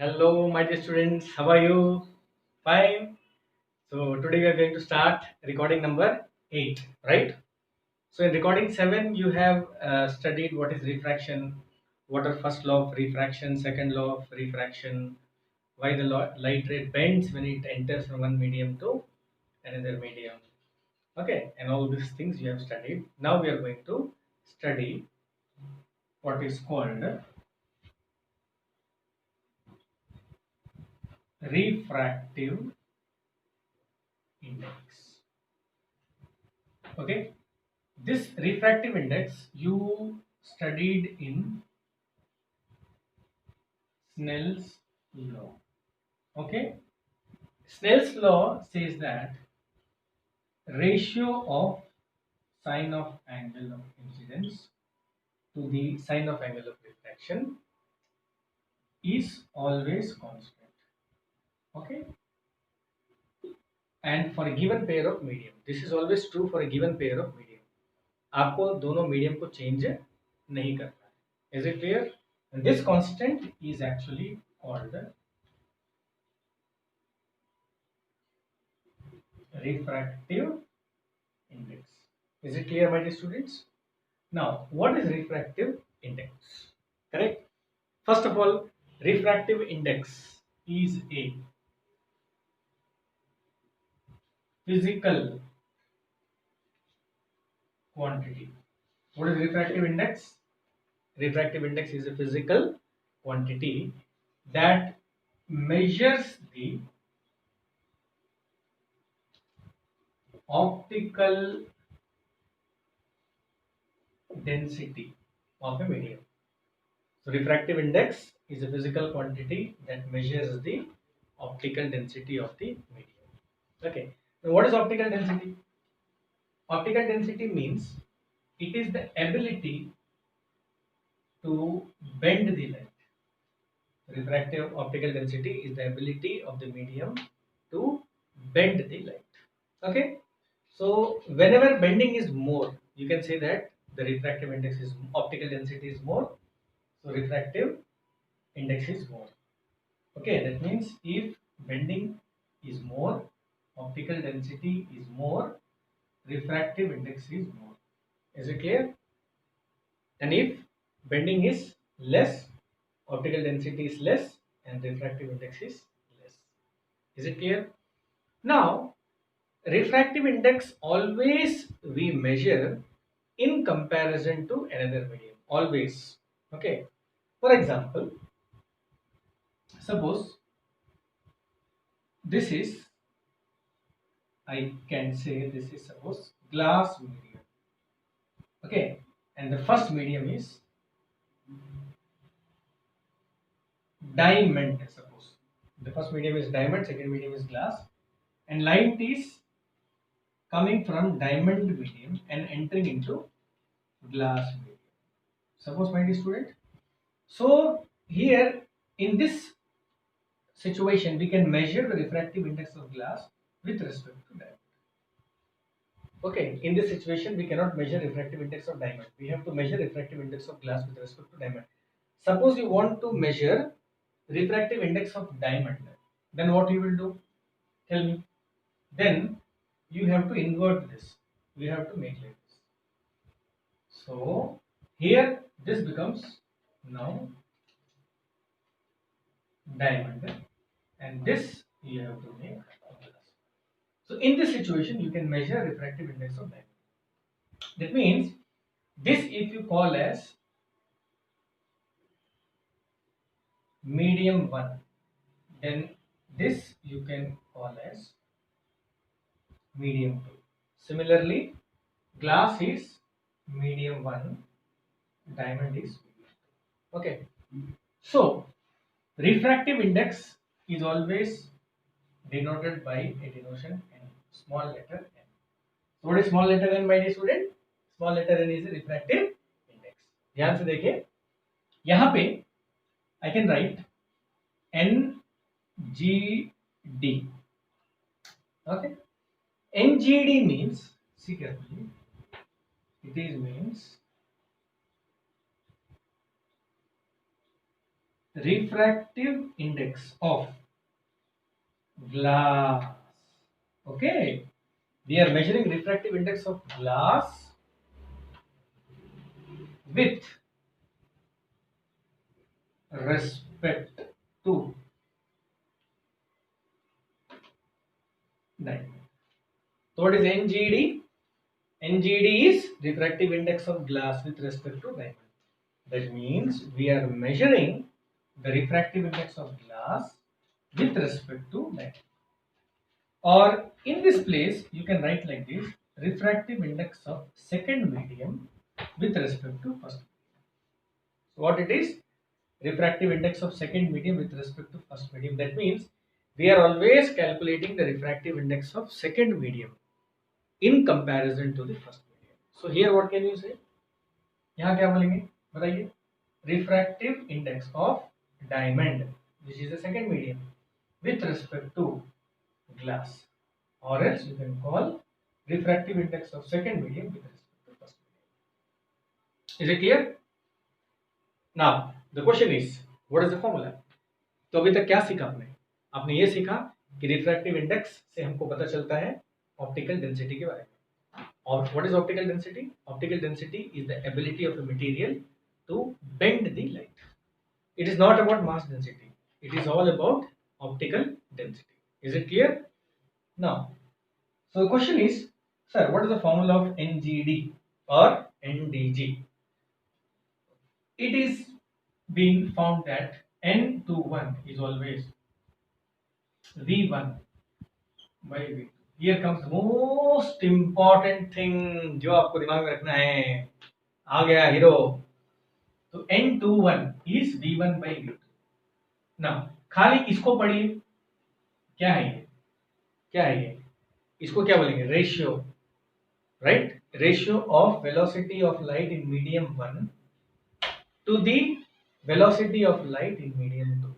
Hello, my dear students. How are you? Fine. So today we are going to start recording number 8, right? So in recording 7, you have studied what is refraction, what are first law of refraction, second law of refraction, why the light ray bends when it enters from one medium to another medium. Okay, and all these things you have studied. Now we are going to study what is called refractive index. Okay, this refractive index you studied in Snell's law. Okay, Snell's law says that ratio of sine of angle of incidence to the sine of angle of refraction is always constant. Okay, and for a given pair of medium, this is always true for a given pair of medium. आपको दोनों medium को change नहीं करना है. Is it clear? And this constant is actually called the refractive index. Is it clear, my dear students? Now, what is refractive index? Correct? First of all, refractive index is a physical quantity. What is refractive index? Refractive index is a physical quantity that measures the optical density of a medium. So refractive index is a physical quantity that measures the optical density of the medium. Okay. Now what is optical density? Optical density means it is the ability to bend the light. Refractive optical density is the ability of the medium to bend the light. Okay. So whenever bending is more, you can say that the refractive index is optical density is more. So refractive index is more. Okay, that means if bending is more, optical density is more, refractive index is more. Is it clear? And if bending is less, optical density is less, and refractive index is less. Is it clear? Now, refractive index always we measure in comparison to another medium. Always. Okay. For example, suppose this is, I can say this is suppose glass medium. Okay, and the first medium is diamond. Suppose the first medium is diamond, second medium is glass, and light is coming from diamond medium and entering into glass medium. Suppose, my dear student. So here in this situation, we can measure the refractive index of glass with respect to diamond. Okay, in this situation, we cannot measure refractive index of diamond. We have to measure refractive index of glass with respect to diamond. Suppose you want to measure refractive index of diamond, then what you will do? Tell me. Then you have to invert this. We have to make like this. So here this becomes now diamond, and this you have to make glass. So in this situation, you can measure refractive index of diamond. That means this if you call as medium 1, then this you can call as medium 2. Similarly, glass is medium 1, diamond is medium 2. Okay. So refractive index is always denoted by a denotation n, small letter n. So what is small letter n, my dear student? Small letter n is a refractive index. ध्यान से देखिए, यहाँ पे I can write NGD. Okay, NGD means, see carefully, it is means refractive index of glass. Okay, we are measuring refractive index of glass with respect to diamond. So what is NGD? NGD is refractive index of glass with respect to diamond. That means we are measuring the refractive index of glass with respect to diamond. Or in this place, you can write like this: refractive index of second medium with respect to first. So what it is? Refractive index of second medium with respect to first medium. That means we are always calculating the refractive index of second medium in comparison to the first medium. So here what can you say? यहाँ क्या बोलेंगे बताइए? Refractive index of diamond, which is the second medium, with respect to glass, or else you can call refractive index of second medium with respect to first medium. Is it clear? Now the question is, what is the formula? तो अभी तक क्या सीखा आपने? आपने ये सीखा कि रिफ्रैक्टिव इंडेक्स से हमको पता चलता है ऑप्टिकल डेंसिटी के बारे में. और what is optical density? Optical density is the ability of a material to bend the light. It is not about mass density. It is all about optical density. Is it clear? Now, so the question is, sir, what is the formula of NGD or NDG? It is being found that N21 is always V1 by V2. Here comes the most important thing जो आपको दिमाग में रखना है. आ गया hero. तो N21 is V1 by V2. Now, खाली इसको पढ़िए. क्या है ये? क्या है ये? इसको क्या बोलेंगे? Ratio, right? Ratio of velocity of light in medium 1 to the velocity of light in medium 2.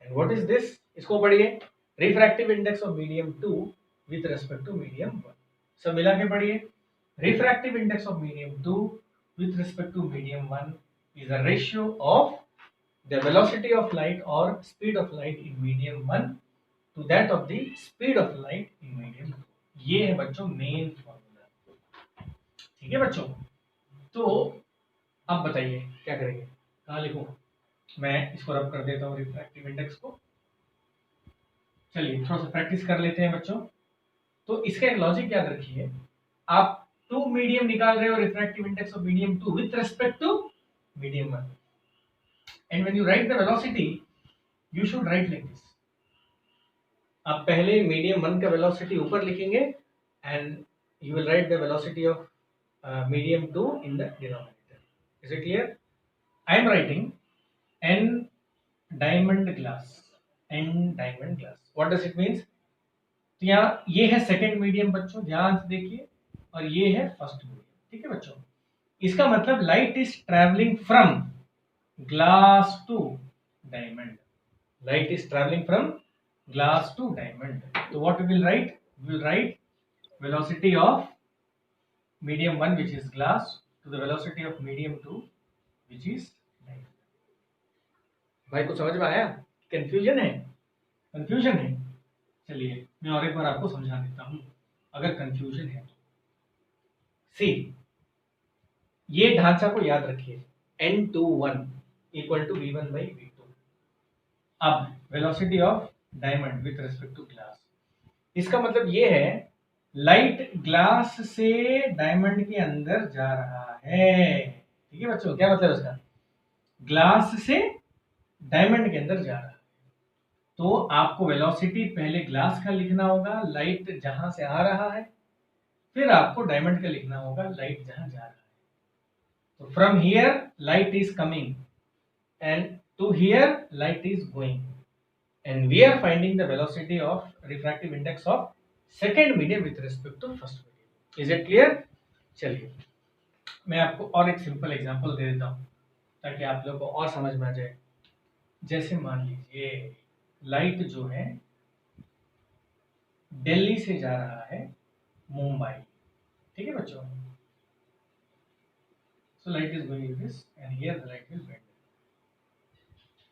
And what is this? इसको पढ़िए. Refractive index of medium 2 with respect to medium 1. सब मिला के पढ़िए. Refractive index of medium 2 with respect to medium 1 is a ratio of the velocity of light or speed of light in medium 1 to that of the speed of light in medium 2. ये है बच्चों main formula. ठीक है बच्चों? तो अब बताइए क्या करेंगे? कहाँ लिखूं? मैं इसको रब कर देता हूँ रिफ्रैक्टिव इंडेक्स को. चलिए थोड़ा सा प्रैक्टिस कर लेते हैं बच्चों. तो इसका एक लॉजिक याद रखिए. आप टू मीडियम निकाल रहे हो, refractive index of medium 2 with respect to medium 1. And when you write the velocity, you should write like this. आप पहले मीडियम 1 का वेलोसिटी ऊपर लिखेंगे and you will write the velocity of medium 2 in the denominator. Is it clear? I am writing n diamond glass. N diamond glass. What does it means? तो यहाँ ये है second medium बच्चों, ध्यान से देखिए, और ये है फर्स्ट मीडियम. ठीक है बच्चों? इसका मतलब light is travelling from glass to diamond. Light is traveling from glass to diamond. So what we will write? We will write velocity of medium 1, which is glass, to the velocity of medium 2, which is diamond. भाई को समझ में आया? Confusion है? Confusion है? चलिए मैं और एक बार आपको समझा देता हूँ अगर कंफ्यूजन है. सी, ये ढांचा को याद रखिए. N21 equal to V1 by V2. अब velocity of diamond with respect to glass. इसका मतलब ये है लाइट ग्लास से डायमंड के अंदर जा रहा है. ठीक है बच्चों? क्या मतलब इसका? ग्लास से डायमंड के अंदर जा रहा है. तो आपको वेलोसिटी पहले ग्लास का लिखना होगा, लाइट जहां से आ रहा है, फिर आपको डायमंड का लिखना होगा, लाइट जहां जा रहा है. तो from here light is coming and to here light is going, and we are finding the velocity of refractive index of second medium with respect to first medium. Is it clear? चलिए मैं आपको और एक simple example दे देता हूँ ताकि आप लोगों को और समझ में आ जाए. जैसे मान लीजिए लाइट जो है दिल्ली से जा रहा है मुंबई. ठीक है बच्चों? So light is going like this and here the light will bend.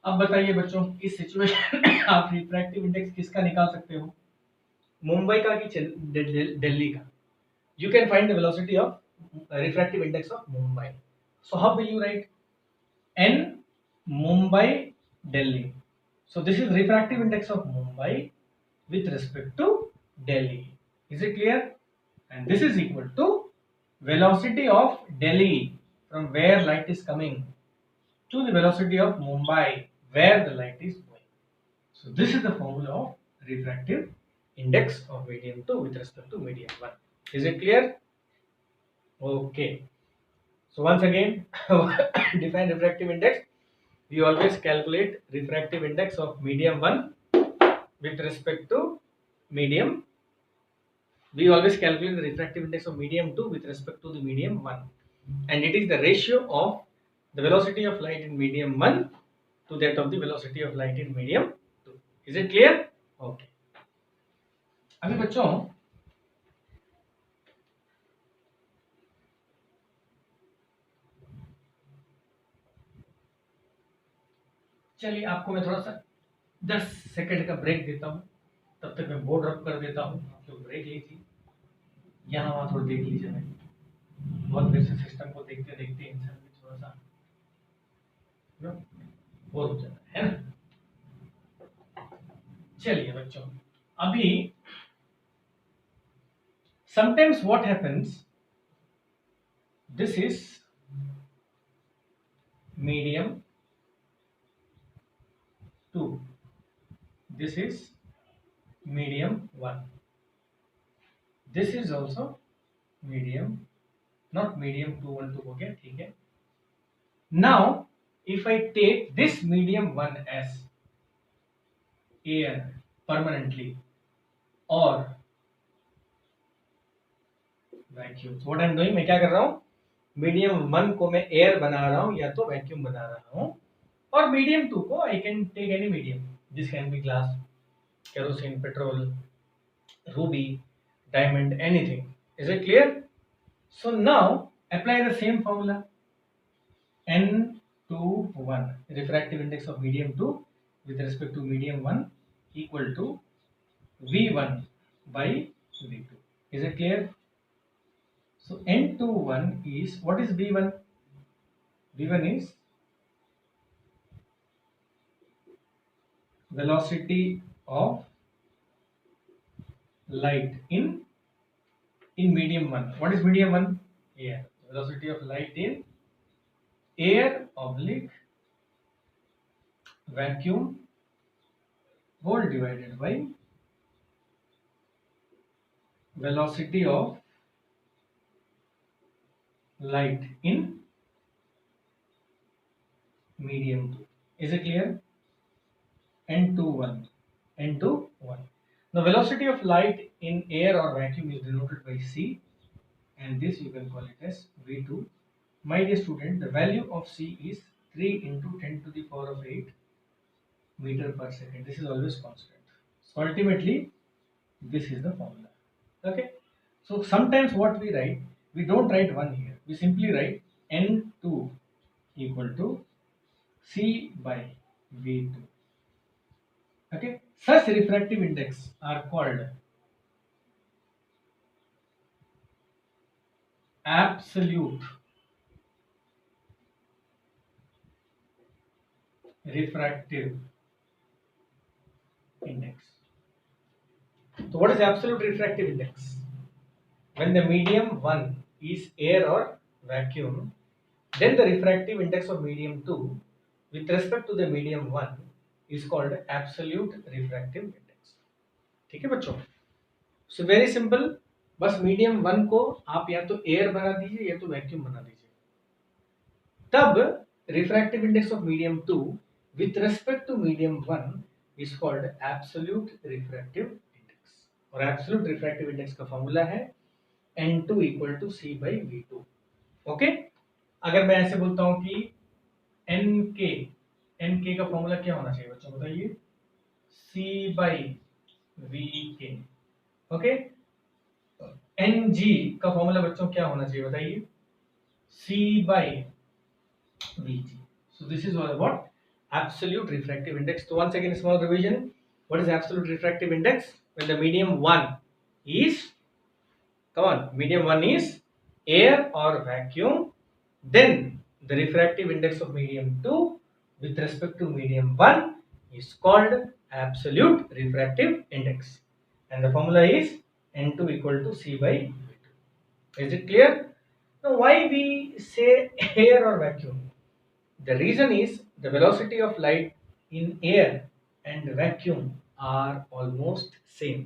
अब बताइए बच्चों, इस सिचुएशन में आप रिफ्रैक्टिव इंडेक्स किसका निकाल सकते हो? मुंबई का कि दिल्ली का? You can find the velocity of refractive index of Mumbai. So how will you write? N Mumbai Delhi. So this is refractive index of Mumbai with respect to Delhi. Is it clear? And this is equal to velocity of Delhi from where light is coming to the velocity of Mumbai where the light is going. So this is the formula of refractive index of medium 2 with respect to medium 1. Is it clear? Okay. So once again, define refractive index. We always calculate refractive index of medium 1 with respect to medium. We always calculate the refractive index of medium 2 with respect to the medium 1. And it is the ratio of the velocity of light in medium 1 to that of the velocity of light in medium 2. Is it clear? Okay. अभी बच्चों चलिए आपको मैं थोड़ा सा 10 second का break देता हूँ, तब तक मैं बोर्ड रब कर देता हूँ, आप लोग ब्रेक लीजिए, यहाँ वहाँ थोड़ा देख लीजिए। मैं बहुत देर से सिस्टम को देखते देखते इंसान भी थोड़ा सा बोर हो जाता है ना। चलिए बच्चों, अभी sometimes what happens, this is medium 2, this is medium 1, this is also medium, not medium 2 1 2 हो गया, ठीक है। Now if I take this medium 1 as air permanently or vacuum, what I am doing, मैं क्या कर रहा हूँ, मीडियम 1 को मैं एयर बना रहा हूँ या तो वैक्यूम बना रहा हूँ, और मीडियम 2 को I can take any medium, this can be glass, kerosene, petrol, ruby, diamond, anything. Is it clear? So now apply the same formula. N21, refractive index of medium 2 with respect to medium 1 equal to V1 by V2. Is it clear? So N21 is, what is V1? V1 is velocity of light in medium 1. What is medium 1? Air. Velocity of light in air oblique vacuum whole divided by velocity of light in medium 2. Is it clear? N21. N21. The velocity of light in air or vacuum is denoted by C, and this you can call it as V2. My dear student, the value of C is 3 into 10 to the power of 8 meter per second. This is always constant. So ultimately, this is the formula. Okay. So sometimes what we write, we don't write 1 here. We simply write N2 equal to C by V2. Okay. Such refractive index are called absolute refractive index. So what is absolute refractive index? When the medium 1 is air or vacuum, then the refractive index of medium 2 with respect to the medium 1 is called absolute refractive index. ठीक है बच्चों? So very simple, बस medium 1 को आप या तो air बना दीजिए या तो vacuum बना दीजिए, तब refractive index of medium 2 with respect to medium 1 is called absolute refractive index. और absolute refractive index का फॉर्मूला है N2 equal to C by V2. Okay. अगर मैं ऐसे बोलता हूं कि NK का फॉर्मूला क्या होना चाहिए बच्चों, बताइए, C by VK. Okay. NG का फॉर्मूला बच्चों क्या होना चाहिए बताइए, C by VG. So this is all about absolute refractive index. So once again, small revision. What is absolute refractive index? When the medium 1 is, come on, medium 1 is air or vacuum, then the refractive index of medium 2 with respect to medium 1 is called absolute refractive index, and the formula is N2 equal to C by V2. Is it clear? Now why we say air or vacuum? The reason is the velocity of light in air and vacuum are almost same.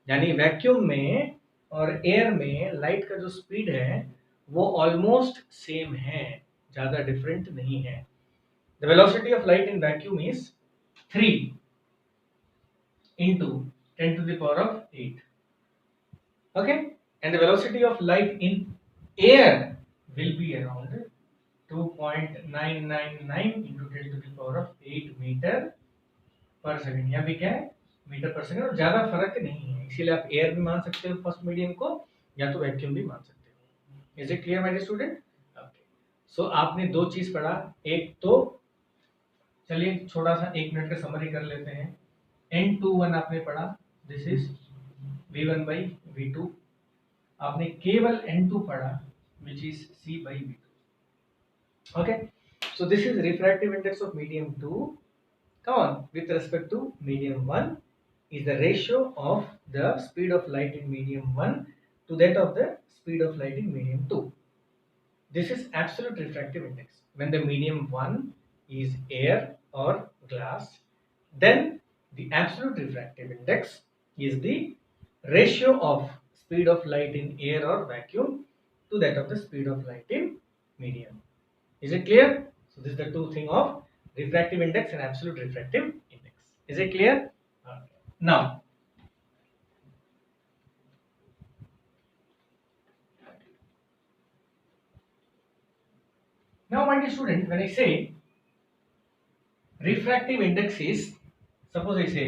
यानी vacuum में और air में light का जो speed है वो almost same है, ज्यादा डिफरेंट नहीं है. The velocity of light in vacuum is 3 into 10 to the power of 8. Okay, and the velocity of light in air will be around 2.999 into 10 to the power of 8 meter per second. यहाँ भी क्या है, metre पर second, और ज्यादा फर्क नहीं है, इसीलिए आप एयर भी मान सकते हो फर्स्ट मीडियम को, या तो वैक्यूम भी मान सकते हो. Is it clear my student? Okay, so आपने दो चीज पढ़ा. एक तो चलिए छोटा सा 1 मिनट का समरी कर लेते हैं. N21 आपने पढ़ा, this is V1 by V2. आपने केवल N2 पढ़ा which is C by V2. Okay, so this is refractive index of medium 2. Come on, with respect to medium 1 is the ratio of the speed of light in medium 1 to that of the speed of light in medium 2. This is absolute refractive index. When the medium 1 is air or glass, then the absolute refractive index is the ratio of speed of light in air or vacuum to that of the speed of light in medium. Is it clear? So this is the two thing of refractive index and absolute refractive index. Is it clear? Okay. Now my dear student, when I say refractive index is, suppose I say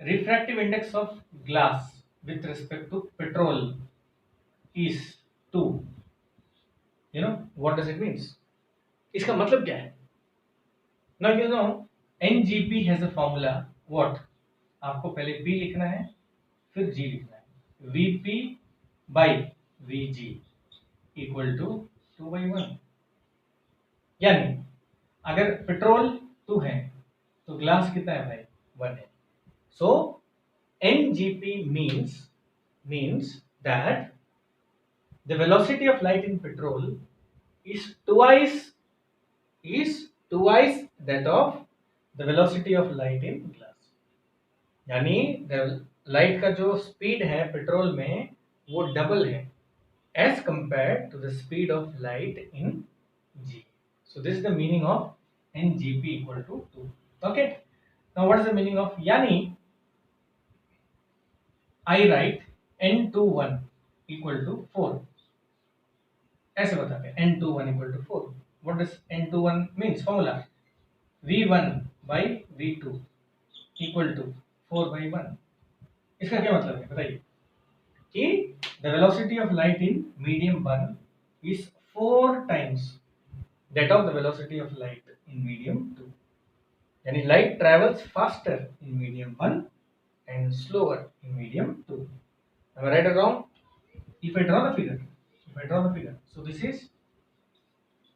refractive index of glass with respect to petrol is 2. You know what does it means? इसका मतलब क्या है? Now you know NGP has a formula. What? आपको पहले P लिखना है, फिर G लिखना है. VP by VG equal to 2 by 1. यानी अगर पेट्रोल 2 है तो ग्लास कितना है भाई? 1 है. So NGP means that the velocity of light in petrol is twice that of the velocity of light in glass. यानी लाइट का जो स्पीड है पेट्रोल में वो डबल है as compared to the speed of light in G. So this is the meaning of NGP equal to 2. Okay. Now what is the meaning of, yani I write N21 equal to 4. ऐसे बताते हैं N21 equal to 4. What does N21 means? Formula V1 by V2 equal to 4 by 1. इसका क्या मतलब है बताइए? कि the velocity of light in medium 1 is 4 times that of the velocity of light in medium 2. यानी light travels faster in medium 1 and slower in medium 2. Am I right or wrong? If I draw the figure, so this is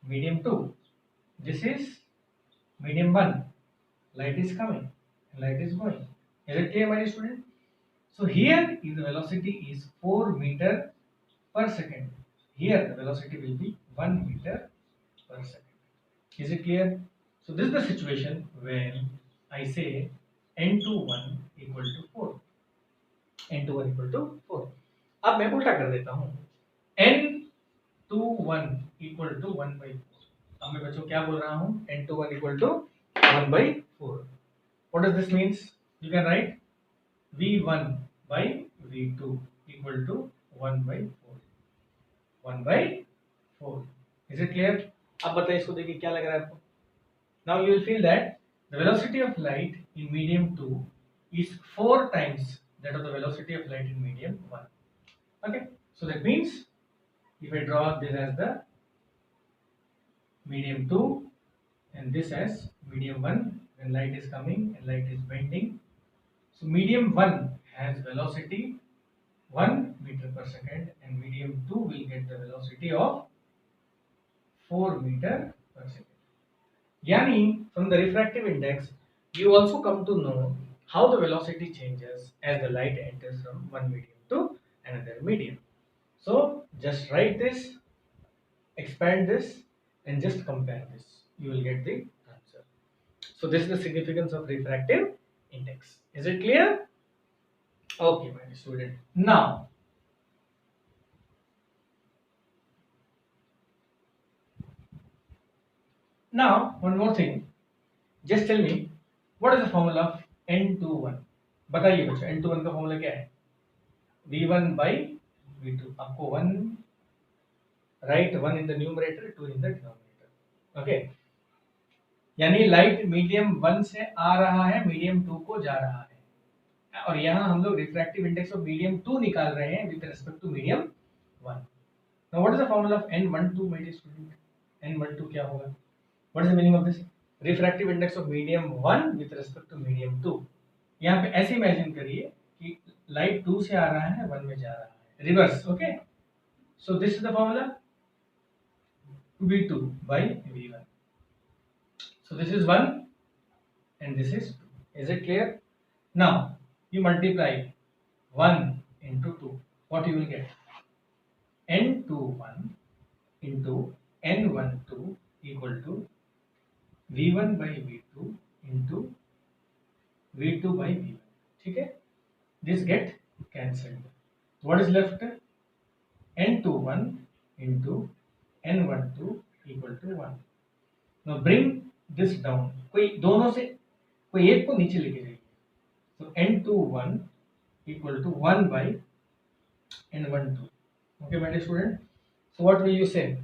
medium 2, this is medium 1, light is coming, light is going. Is it clear, my dear student? So here is the velocity is 4 meter per second. Here the velocity will be 1 meter per second. Is it clear? So this is the situation when I say N21 equal to 4. N21 equal to 4. अब मैं उल्टा कर देता हूँ. N21 equal to 1 by 4. अब मैं बच्चों क्या बोल रहा हूँ? N21 equal to 1 by 4. What does this means? You can write V1 by V2 equal to 1 by 4. 1 by 4. Is it clear? अब बताइए इसको देखिए क्या लग रहा है आपको? Now you will feel that the velocity of light in medium 2 is 4 times that of the velocity of light in medium 1. Okay, so that means if I draw this as the medium 2 and and this as medium 1 when light is coming and light is bending. So medium 1 has velocity 1 meter per second and medium 2 will get the velocity of 4 meter per second. Yani from the refractive index you also come to know how the velocity changes as the light enters from one medium to another medium. So just write this, expand this and just compare this. You will get the answer. So this is the significance of refractive index. Is it clear? Okay, my student. Now one more thing. Just tell me what is the formula of N21? बताइए बच्चों N21 का formula क्या है? V1 by V2. आपको 1 write 1 in the numerator, 2 in the denominator. Okay. यानी light medium 1 से आ रहा है, मीडियम 2 को जा रहा है और यहाँ हम लोग रिफ्रैक्टिव इंडेक्स ऑफ मीडियम 2 निकाल रहे हैं with respect to medium 1. Now what is the formula of N12 my dear student? N12 क्या होगा? What is the meaning of this? Refractive index of medium 1 with respect to medium 2. यहाँ पे ऐसे imagine करिए कि लाइट 2 से आ रहा है 1 में जा रहा है, reverse. Okay, so this is the formula V2 by V1. So this is 1 and this is 2. Is it clear? Now you multiply 1 into 2. What you will get? N21 into N12 equal to V1 by V2 into V2 by V1. ठीक है? This get cancelled. What is left? N21 into N12 equal to 1. Now bring this down. कोई दोनों से कोई एक को नीचे लेके जाइए. So N21 equal to 1 by N12. Okay, my dear student. So what will you say?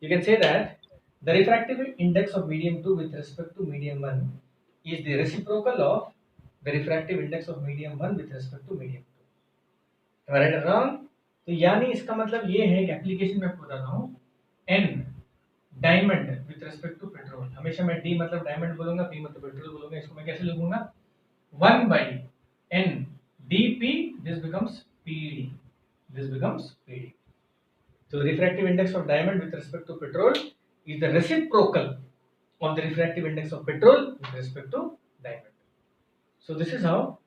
You can say that the refractive index of medium 2 with respect to medium 1 is the reciprocal of the refractive index of medium 1 with respect to medium 2. Am I right or wrong? तो यानी इसका मतलब ये है कि application में आपको बता रहा हूँ N diamond with respect to petrol. हमेशा मैं D मतलब डायमंड बोलूंगा, P मतलब पेट्रोल बोलूंगा. इसको मैं कैसे लिखूंगा? 1 by N dP. This becomes PD. This becomes PD. So refractive index of diamond with respect to petrol is the reciprocal of the refractive index of petrol with respect to diamond. So this is how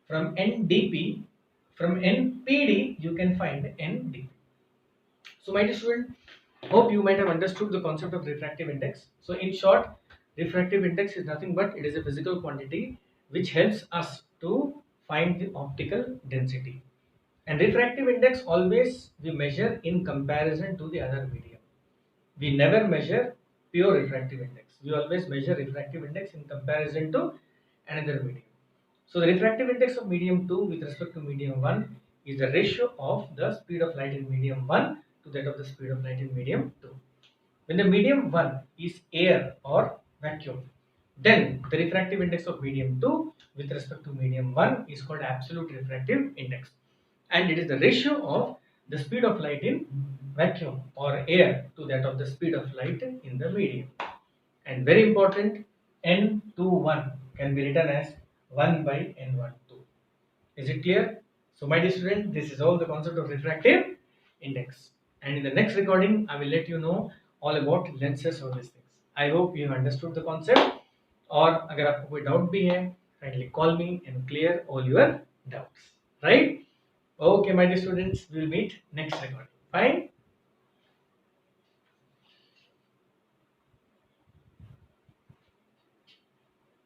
from NdP, from NPD you can find NdP. So my dear student, hope you might have understood the concept of refractive index. So in short, refractive index is nothing but it is a physical quantity which helps us to find the optical density. And refractive index always we measure in comparison to the other medium. We never measure pure refractive index. We always measure refractive index in comparison to another medium. So the refractive index of medium 2 with respect to medium 1 is the ratio of the speed of light in medium 1 to that of the speed of light in medium 2. When the medium 1 is air or vacuum, then the refractive index of medium 2 with respect to medium 1 is called absolute refractive index. And it is the ratio of the speed of light in vacuum or air to that of the speed of light in the medium. And very important, N21 can be written as 1 by N12. Is it clear? So my dear student, this is all the concept of refractive index. And in the next recording, I will let you know all about lenses or these things. I hope you have understood the concept. और अगर आपको कोई doubt भी है, kindly call me and clear all your doubts. Right? Okay, my dear students, we will meet next recording. Fine?